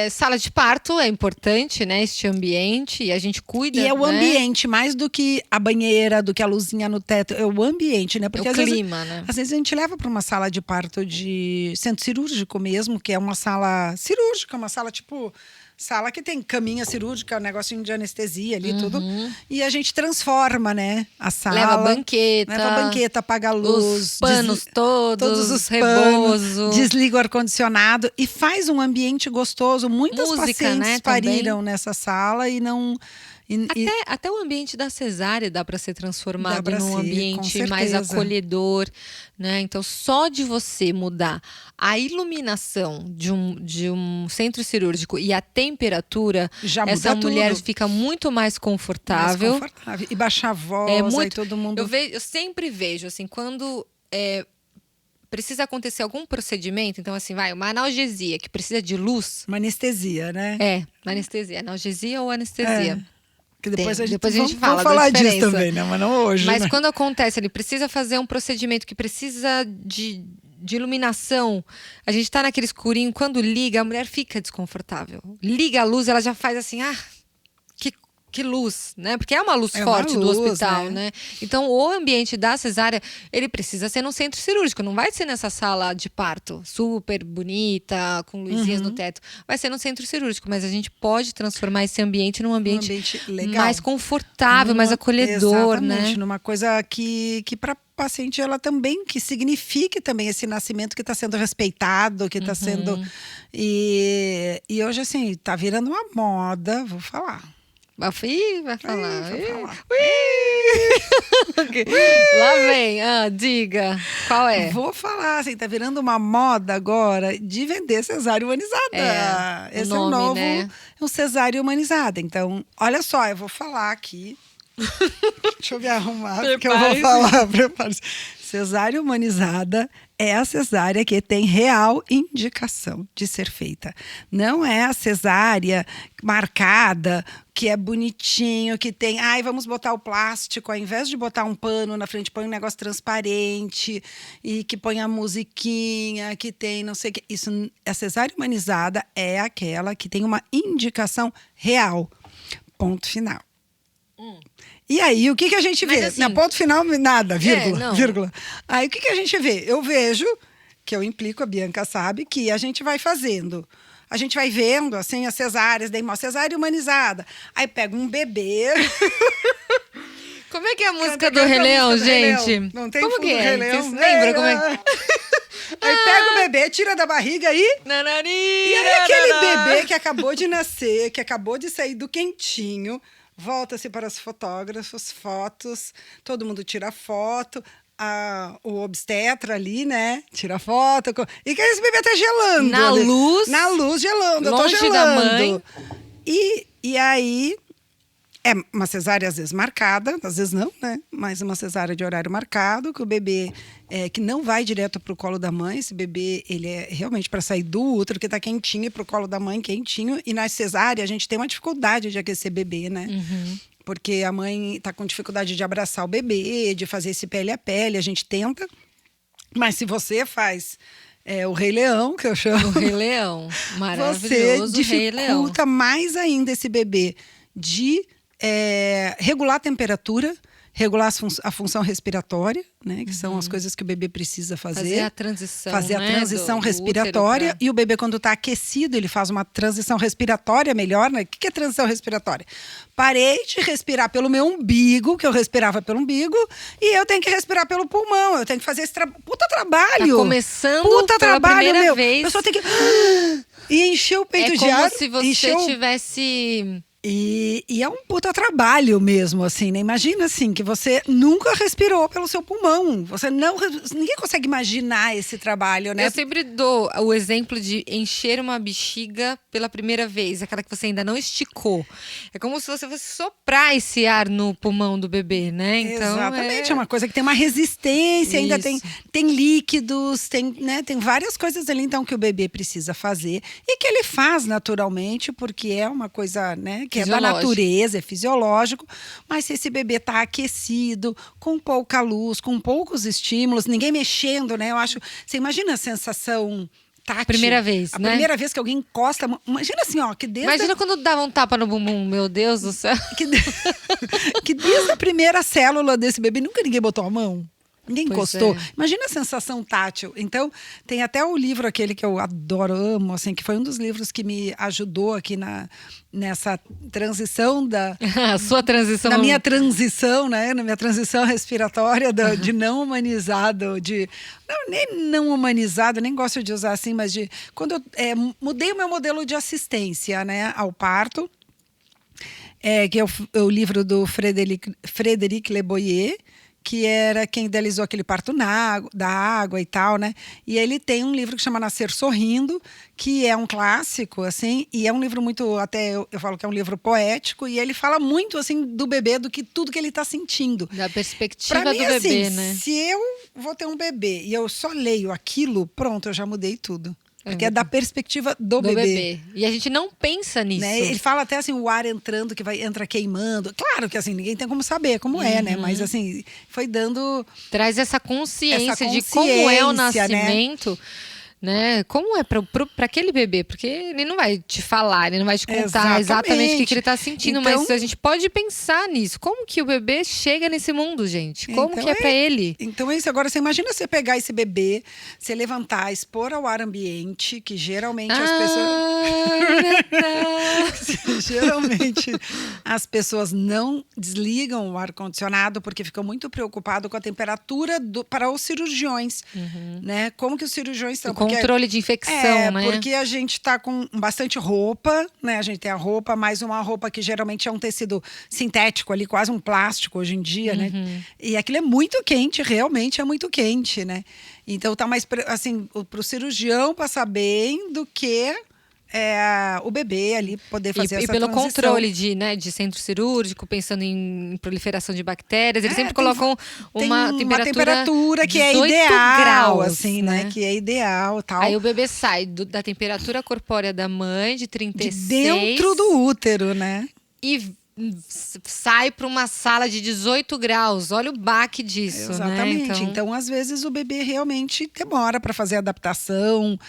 sala de parto é importante, né? Este ambiente, e a gente cuida. E é o né? ambiente, mais do que a banheira, do que a luzinha no teto, é o ambiente, né? Porque É o às vezes, clima, né? às vezes a gente leva para uma sala de parto de centro cirúrgico mesmo, que é uma sala cirúrgica, uma sala tipo. Sala que tem caminha cirúrgica, um negocinho de anestesia ali, tudo. E a gente transforma, né? A sala. Leva banqueta. Leva banqueta, apaga a luz. Os panos todos os rebozo. panos, desliga o ar-condicionado e faz um ambiente gostoso. Muitas Música, pacientes né, pariram também. nessa sala e não. Até o ambiente da cesárea dá para ser Dá transformado pra num ser, ambiente com mais certeza. acolhedor, né? Então, só de você mudar a iluminação de um centro cirúrgico e a temperatura, Já essa muda mulher tudo. fica muito mais confortável. Mais confortável. E baixar a voz, É aí muito. todo mundo. Eu sempre vejo assim, quando precisa acontecer algum procedimento, então assim, vai, uma analgesia que precisa de luz. Uma anestesia, né? Uma anestesia, analgesia ou anestesia. Que depois Tem. a gente, Depois a gente vamos fala da falar disso diferença. também, né? Mas não hoje. Mas né? quando acontece, ele precisa fazer um procedimento que precisa de iluminação, a gente tá naquele escurinho, quando liga, a mulher fica desconfortável. Liga a luz, ela já faz assim, que luz, né? Porque é uma luz É uma forte do luz, hospital, né? né? Então, o ambiente da cesárea, ele precisa ser num centro cirúrgico, não vai ser nessa sala de parto super bonita, com luzinhas Uhum. no teto. Vai ser no centro cirúrgico, mas a gente pode transformar esse ambiente num ambiente, legal. mais confortável, mais acolhedor, Exatamente, né? numa coisa que para paciente ela também que signifique também esse nascimento que está sendo respeitado, que está sendo e hoje assim tá virando uma moda, vou falar. Vai falar. Vai falar. Lá vem, diga, qual é? Vou falar, assim, tá virando uma moda agora de vender cesárea humanizada. É, o Esse nome, é o novo, né? é um cesárea humanizada. Então, olha só, eu vou falar aqui. Deixa eu me arrumar, porque eu vou Prepare-se. falar. Prepare-se. Cesárea humanizada é a cesárea que tem real indicação de ser feita. Não é a cesárea marcada, que é bonitinho, que tem... vamos botar o plástico, ao invés de botar um pano na frente, põe um negócio transparente e que põe a musiquinha, que tem não sei o que. Isso, a cesárea humanizada é aquela que tem uma indicação real. Ponto final. E aí, o que a gente Mas vê? assim- Na ponto final, nada, vírgula, não. vírgula. Aí, o que a gente vê? Eu vejo, que eu implico, a Bianca sabe, que a gente vai fazendo. A gente vai vendo, assim, as cesáreas, daí uma cesárea humanizada. Aí pega um bebê... Como é que é a música Canta do Rei a Leão, música do Rei gente? Leão. Não tem Como fundo que do é? Rei Leão? Vocês lembram como é? Aí pega o bebê, tira da barriga e aí aquele bebê que acabou de nascer, que acabou de sair do quentinho, volta-se para os fotógrafos, fotos, todo mundo tira foto, o obstetra ali, né? Tira foto. E que esse bebê tá gelando. Na ali. luz. Na luz, gelando. Eu tô Longe gelando. da mãe. E aí... É uma cesárea, às vezes, marcada, às vezes não, né? Mas uma cesárea de horário marcado, que o bebê que não vai direto para o colo da mãe. Esse bebê, ele é realmente para sair do útero, que está quentinho, e para o colo da mãe quentinho. E na cesárea, a gente tem uma dificuldade de aquecer bebê, né? Porque a mãe está com dificuldade de abraçar o bebê, de fazer esse pele a pele. A gente tenta. Mas se você faz... o Rei Leão, que eu chamo. O Rei Leão. Você Maravilhoso Rei Leão. dificulta mais ainda esse bebê de regular a temperatura, regular a função respiratória, né? Que são as coisas que o bebê precisa fazer. Fazer a transição, Fazer a né, transição do respiratória. útero pra- E o bebê, quando está aquecido, ele faz uma transição respiratória melhor, né? O que é transição respiratória? Parei de respirar pelo meu umbigo, que eu respirava pelo umbigo, e eu tenho que respirar pelo pulmão. Eu tenho que fazer esse puta trabalho. Tá começando puta pela trabalho, primeira meu. vez. A pessoa tem que... E encher o peito É de ar. como se você encher tivesse... E é um puta trabalho mesmo, assim, né? Imagina, assim, que você nunca respirou pelo seu pulmão. Ninguém consegue imaginar esse trabalho, né? Eu sempre dou o exemplo de encher uma bexiga pela primeira vez, aquela que você ainda não esticou. É como se você fosse soprar esse ar no pulmão do bebê, né? Então, Exatamente, é uma coisa que tem uma resistência, ainda Isso. tem líquidos, tem várias coisas ali, então, que o bebê precisa fazer. E que ele faz naturalmente, porque é uma coisa, né? Que é da Fisiológico. natureza, é fisiológico, mas se esse bebê está aquecido, com pouca luz, com poucos estímulos, ninguém mexendo, né? Eu acho. Você imagina a sensação tátil? Primeira vez, a né? primeira vez que alguém encosta. Imagina assim, ó, que desde. Imagina quando dava um tapa no bumbum, meu Deus do céu. que desde a primeira célula desse bebê nunca ninguém botou a mão. Ninguém Pois encostou. é. Imagina a sensação tátil. Então, tem até o livro aquele que eu adoro, amo, assim, que foi um dos livros que me ajudou aqui nessa transição A sua transição. na minha transição, né? Na minha transição respiratória de não humanizado, nem não humanizado, nem gosto de usar assim, mas de quando eu mudei o meu modelo de assistência, né, ao parto, que é o livro do Frederic Le Boyer, que era quem idealizou aquele parto da água e tal, né? E ele tem um livro que chama Nascer Sorrindo, que é um clássico, assim, e é um livro muito, até eu falo que é um livro poético, e ele fala muito, assim, do bebê, tudo que ele está sentindo. Da perspectiva Pra mim, do bebê, assim, né? se eu vou ter um bebê e eu só leio aquilo, pronto, eu já mudei tudo. Porque é da perspectiva do bebê. E a gente não pensa nisso. Né? Ele fala até assim, o ar entrando, que entra queimando. Claro que assim, ninguém tem como saber como é, né? Mas assim, foi dando... Traz essa consciência, Essa de como é o consciência, né? nascimento, né? Como é para aquele bebê, porque ele não vai te falar, ele não vai te contar exatamente o que ele está sentindo, Então- mas a gente pode pensar nisso. Como que o bebê chega nesse mundo, gente? Como Então que é para ele? Então é isso. Agora, você imagina você pegar esse bebê, você levantar, expor ao ar ambiente, que geralmente as pessoas... Geralmente as pessoas não desligam o ar-condicionado porque ficam muito preocupados com a temperatura para os cirurgiões, né? Como que os cirurgiões estão? O controle de infecção, né? Porque a gente está com bastante roupa, né? A gente tem a roupa, mais uma roupa que geralmente é um tecido sintético ali, quase um plástico hoje em dia, né? E aquilo é muito quente, realmente é muito quente, né? Então tá mais, assim, para o cirurgião passar bem do que o bebê ali poder fazer essa E pelo transição. controle de centro cirúrgico, pensando em proliferação de bactérias, eles sempre colocam Tem uma temperatura que é 18 ideal, graus, assim, né? Que é ideal, tal. Aí o bebê sai da temperatura corpórea da mãe, de 36. De dentro do útero, né? E sai para uma sala de 18 graus. Olha o baque disso, Exatamente. né? Então, às vezes, o bebê realmente demora para fazer a adaptação.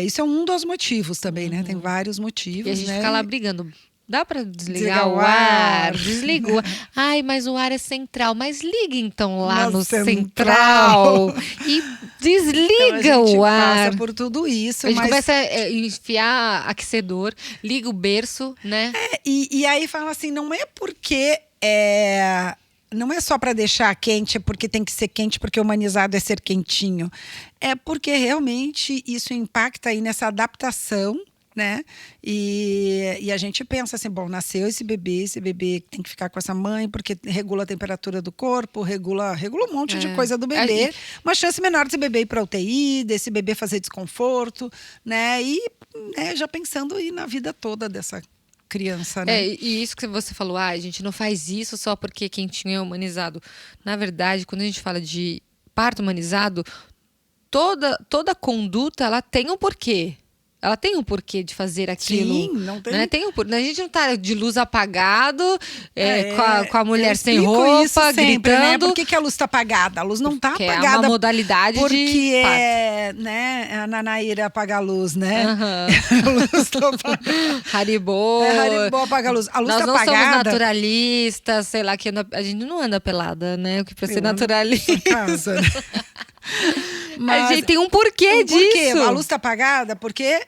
Isso é um dos motivos também, né? Tem vários motivos, E a gente né? fica lá brigando. Dá para desligar Desligar o o ar? ar. Desliga o ar. Ai, mas o ar é central. Mas liga então lá Na no central. central e Então a desliga gente o passa ar. por tudo isso, A gente mas começa a enfiar aquecedor, liga o berço, né? e aí fala assim, não é porque não é só para deixar quente, é porque tem que ser quente, porque humanizado é ser quentinho. É porque realmente isso impacta aí nessa adaptação, né? E a gente pensa assim, bom, nasceu esse bebê tem que ficar com essa mãe, porque regula a temperatura do corpo, regula um monte de coisa do bebê. Uma chance menor desse bebê ir para UTI, desse bebê fazer desconforto, né? E né, já pensando aí na vida toda dessa criança, né? E isso que você falou, a gente não faz isso só porque quentinho é humanizado. Na verdade, quando a gente fala de parto humanizado, toda conduta ela tem um porquê. Ela tem um porquê de fazer aquilo. Sim, não tem. Né? A gente não tá de luz apagado, com a Eu mulher sem explico roupa, isso sempre, né? gritando. Por que a luz está apagada? A luz não está Que é apagada. uma modalidade porque de parto. né, a Nanaíra apaga a luz, né? Aham. A luz tá apagada. Haribo. Haribo apaga a luz. A luz Nós tá não somos apagada. naturalistas, sei lá, a gente não anda pelada, né? O que pra ser naturalista. Em casa, né? A gente tem um porquê disso. Por quê? A luz está apagada porque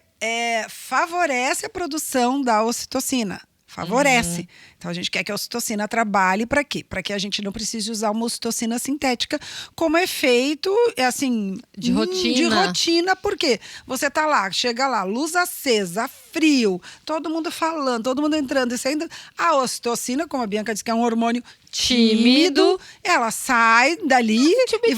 favorece a produção da ocitocina. Favorece. Então a gente quer que a ocitocina trabalhe para quê? Para que a gente não precise usar uma ocitocina sintética, como é feito, assim, de rotina. De rotina, porque você tá lá, chega lá, luz acesa, frio, todo mundo falando, todo mundo entrando e saindo. A ocitocina, como a Bianca disse que é um hormônio tímido, ela sai dali e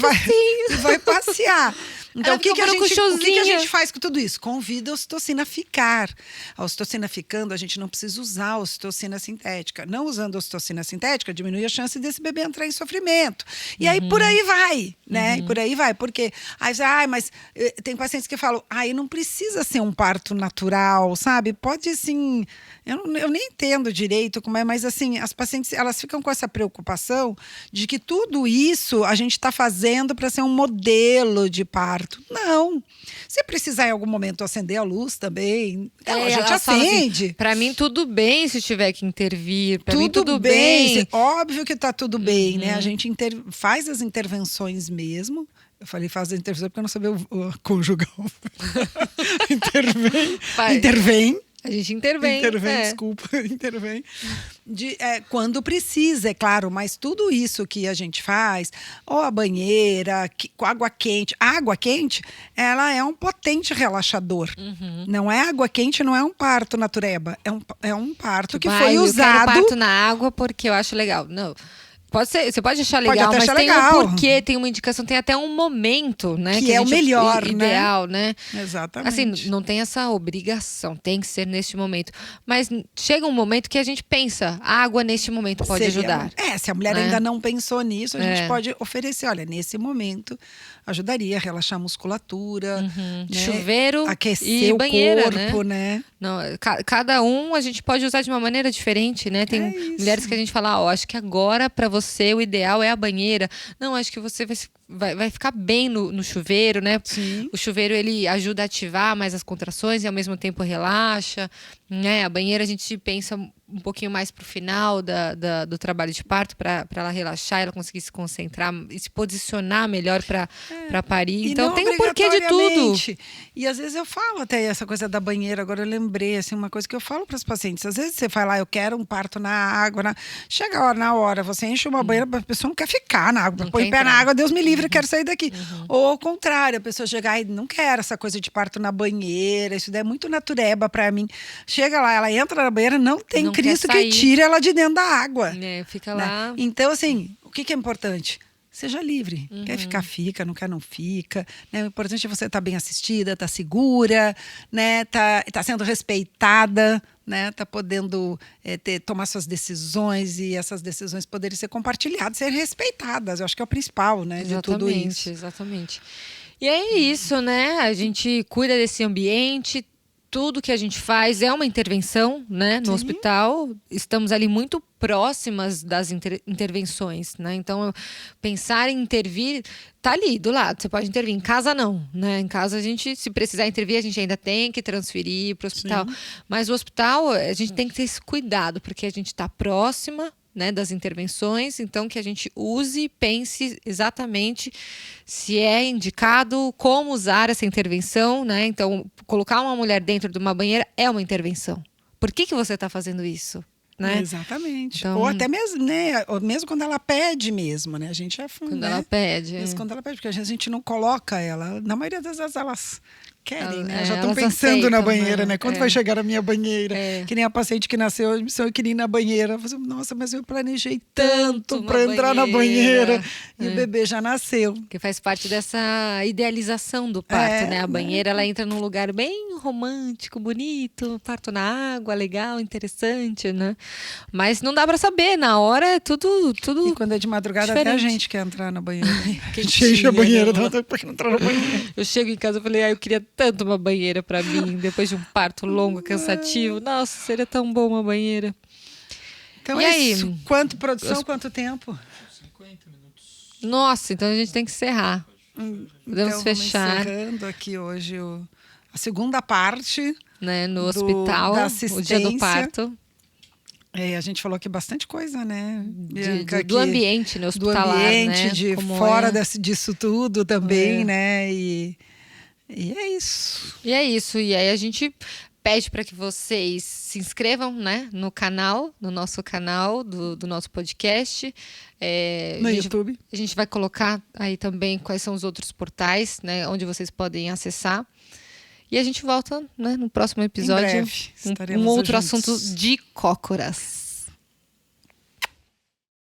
vai passear. Então, o que a gente faz com tudo isso? Convida a ocitocina a ficar. A ocitocina ficando, a gente não precisa usar a ocitocina sintética. Não usando a ocitocina sintética, diminui a chance desse bebê entrar em sofrimento. E aí, por aí vai, né? E por aí vai. Porque, mas tem pacientes que falam, não precisa ser um parto natural, sabe? Pode, assim... Eu nem entendo direito como é, mas assim, as pacientes, elas ficam com essa preocupação de que tudo isso a gente está fazendo para ser um modelo de parto. Não. Se precisar em algum momento acender a luz também, a gente acende. Assim, para mim tudo bem se tiver que intervir, para mim tudo bem. Óbvio que está tudo bem, né? A gente faz as intervenções mesmo. Eu falei faz a intervenção porque eu não sabia o conjugal. Intervém. A gente intervém. Desculpa, intervém. Quando precisa, é claro, mas tudo isso que a gente faz, ou a banheira, com água quente. A água quente, ela é um potente relaxador. Não é água quente, não é um parto natureba. É um parto que foi usado. Eu quero parto na água porque eu acho legal. Não. Você pode achar legal, mas tem um porquê, tem uma indicação, tem até um momento, né? Que é o melhor, ideal, né? Exatamente. Assim, não tem essa obrigação, tem que ser neste momento. Mas chega um momento que a gente pensa, a água neste momento pode ajudar. Se a mulher ainda não pensou nisso, a gente pode oferecer, olha, nesse momento ajudaria a relaxar a musculatura, né? Chuveiro aquecer e o banheira, corpo, né? Não, cada um a gente pode usar de uma maneira diferente, né? Tem mulheres que a gente fala, acho que agora para você o ideal é a banheira. Não, acho que você vai ficar bem no chuveiro, né? Sim. O chuveiro ele ajuda a ativar mais as contrações e ao mesmo tempo relaxa, né? A banheira a gente pensa um pouquinho mais pro final do trabalho de parto para ela relaxar, ela conseguir se concentrar e se posicionar melhor para parir. Então tem um porquê de tudo. E às vezes eu falo até essa coisa da banheira, agora eu lembrei assim, uma coisa que eu falo para as pacientes. Às vezes você vai lá, eu quero um parto na água, chega a hora, na hora, você enche uma banheira, a pessoa não quer ficar na água, põe o pé na água, Deus me livre, eu quero sair daqui. Ou ao contrário, a pessoa chegar e não quer essa coisa de parto na banheira, isso daí é muito natureba para mim. Chega lá, ela entra na banheira, não tem Cristo que tire ela de dentro da água. Fica lá. Né? Então, assim, o que é importante? Seja livre. Quer ficar, fica. Não quer, não fica. Né? O importante é você estar bem assistida, estar segura, né? Tá sendo respeitada, né? Tá podendo tomar suas decisões e essas decisões poderem ser compartilhadas, ser respeitadas. Eu acho que é o principal, né? De tudo isso. Exatamente. E é isso, né? A gente cuida desse ambiente, tudo que a gente faz é uma intervenção, né, no Sim. hospital. Estamos ali muito próximas das intervenções, né? Então, pensar em intervir tá ali do lado. Você pode intervir. Em casa, não, né? Em casa, a gente, se precisar intervir, a gente ainda tem que transferir para o hospital. Sim. Mas o hospital, a gente tem que ter esse cuidado, porque a gente está próxima, né, das intervenções, então que a gente use e pense exatamente se é indicado, como usar essa intervenção, né? Então, colocar uma mulher dentro de uma banheira é uma intervenção. Por que você está fazendo isso? Né? Exatamente. Então, ou até mesmo, né? Ou mesmo quando ela pede mesmo, né? A gente já quando né? ela pede. Mesmo quando ela pede, porque a gente não coloca ela. Na maioria das vezes elas querem, né? Já estão elas pensando aceitam, na banheira, né? Quando É. vai chegar a minha banheira? Que nem a paciente que nasceu, eu queria ir na banheira. Eu falei, nossa, mas eu planejei tanto para entrar na banheira. E o bebê já nasceu. Que faz parte dessa idealização do parto, né? A banheira, ela entra num lugar bem romântico, bonito, parto na água, legal, interessante, né? Mas não dá para saber, na hora é tudo E quando é de madrugada, diferente. até a gente quer entrar na banheira. Quentinha, Enche a banheira, né? dá pra entrar na banheira. Eu chego em casa e falei, eu queria tanto uma banheira para mim, depois de um parto longo, cansativo. Nossa, seria tão bom uma banheira. Então e é aí? isso. Quanto produção, quanto tempo? 50 minutos. Nossa, então a gente tem que encerrar. Podemos então, fechar. Vamos encerrando aqui hoje a segunda parte. Né, no hospital, da o dia do parto. A gente falou aqui bastante coisa, né? Do ambiente, né, hospitalar, do ambiente, né? de Como fora disso tudo também, É. né? E é isso. E é isso. E aí a gente pede para que vocês se inscrevam, né, no canal, no nosso canal do nosso podcast. No YouTube. A gente vai colocar aí também quais são os outros portais, né, onde vocês podem acessar. E a gente volta, né, no próximo episódio. Em breve estaremos Um outro juntos. assunto de cócoras.